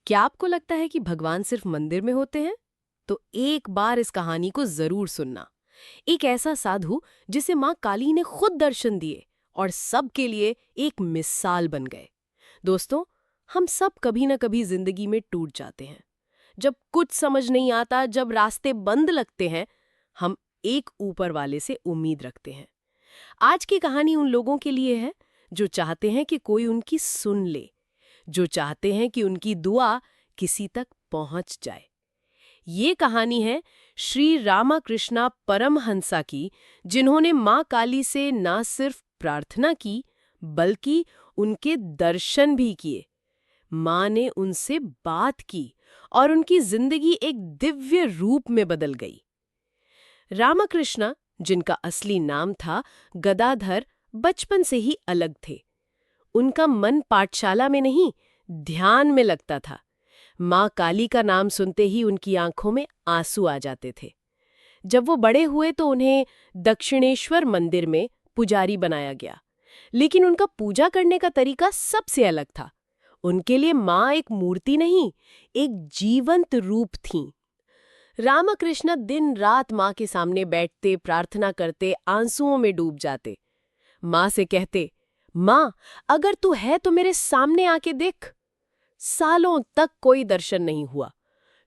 क्या आपको लगता है कि भगवान सिर्फ मंदिर में होते हैं? तो एक बार इस कहानी को जरूर सुनना। एक ऐसा साधु जिसे माँ काली ने खुद दर्शन दिए और सबके लिए एक मिसाल बन गए। दोस्तों, हम सब कभी ना कभी जिंदगी में टूट जाते हैं। जब कुछ समझ नहीं आता, जब रास्ते बंद लगते हैं, हम एक ऊपर वाले से उम्मीद रखते हैं। आज की कहानी उन लोगों के लिए है जो चाहते हैं कि कोई उनकी सुन ले, जो चाहते हैं कि उनकी दुआ किसी तक पहुंच जाए। ये कहानी है श्री रामाकृष्णा परमहंसा की, जिन्होंने मां काली से ना सिर्फ प्रार्थना की बल्कि उनके दर्शन भी किए। मां ने उनसे बात की और उनकी जिंदगी एक दिव्य रूप में बदल गई। रामाकृष्णा, जिनका असली नाम था गदाधर, बचपन से ही अलग थे। उनका मन पाठशाला में नहीं, ध्यान में लगता था। माँ काली का नाम सुनते ही उनकी आंखों में आंसू आ जाते थे। जब वो बड़े हुए तो उन्हें दक्षिणेश्वर मंदिर में पुजारी बनाया गया, लेकिन उनका पूजा करने का तरीका सबसे अलग था। उनके लिए माँ एक मूर्ति नहीं, एक जीवंत रूप थीं। रामकृष्ण दिन रात माँ के सामने बैठते, प्रार्थना करते, आंसुओं में डूब जाते। माँ से कहते, माँ, अगर तू है तो मेरे सामने आके देख। सालों तक कोई दर्शन नहीं हुआ।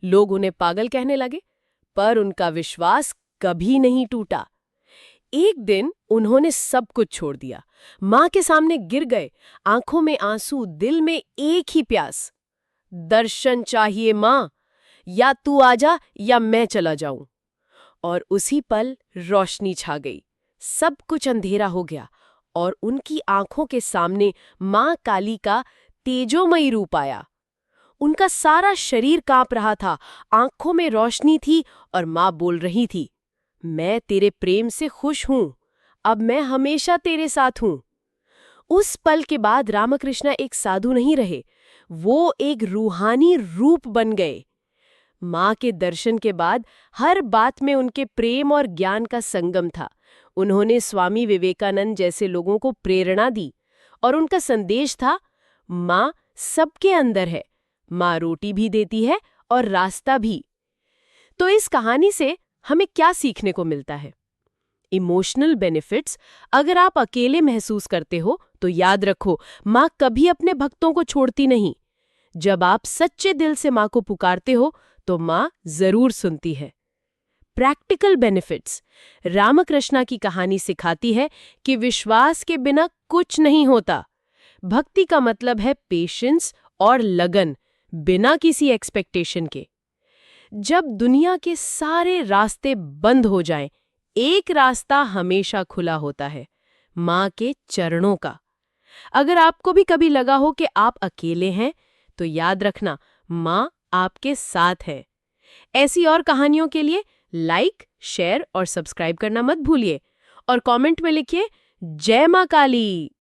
लोग उन्हें पागल कहने लगे, पर उनका विश्वास कभी नहीं टूटा। एक दिन उन्होंने सब कुछ छोड़ दिया, माँ के सामने गिर गए, आंखों में आंसू, दिल में एक ही प्यास, दर्शन चाहिए माँ, या तू आजा या मैं चला जाऊं। और उसी पल रोशनी छा गई, सब कुछ अंधेरा हो गया और उनकी आंखों के सामने माँ काली का तेजोमयी रूप आया। उनका सारा शरीर कांप रहा था, आंखों में रोशनी थी और माँ बोल रही थी, मैं तेरे प्रेम से खुश हूं, अब मैं हमेशा तेरे साथ हूं। उस पल के बाद रामकृष्ण एक साधु नहीं रहे, वो एक रूहानी रूप बन गए। माँ के दर्शन के बाद हर बात में उनके प्रेम और ज्ञान का संगम था। उन्होंने स्वामी विवेकानंद जैसे लोगों को प्रेरणा दी और उनका संदेश था, माँ सबके अंदर है, माँ रोटी भी देती है और रास्ता भी। तो इस कहानी से हमें क्या सीखने को मिलता है? Emotional benefits. अगर आप अकेले महसूस करते हो तो याद रखो, माँ कभी अपने भक्तों को छोड़ती नहीं। जब आप सच्चे दिल से माँ को पुकारते हो तो माँ जरूर सुनती है। Practical benefits. रामकृष्णा की कहानी सिखाती है कि विश्वास के बिना कुछ नहीं होता। भक्ति का मतलब है पेशेंस और लगन, बिना किसी एक्सपेक्टेशन के। जब दुनिया के सारे रास्ते बंद हो जाएं, एक रास्ता हमेशा खुला होता है, माँ के चरणों का। अगर आपको भी कभी लगा हो कि आप अकेले हैं, तो याद रखना, माँ आपके साथ है। ऐसी और कहानियों के लिए लाइक, शेयर और सब्सक्राइब करना मत भूलिए और कमेंट में लिखिए, जय माँ काली।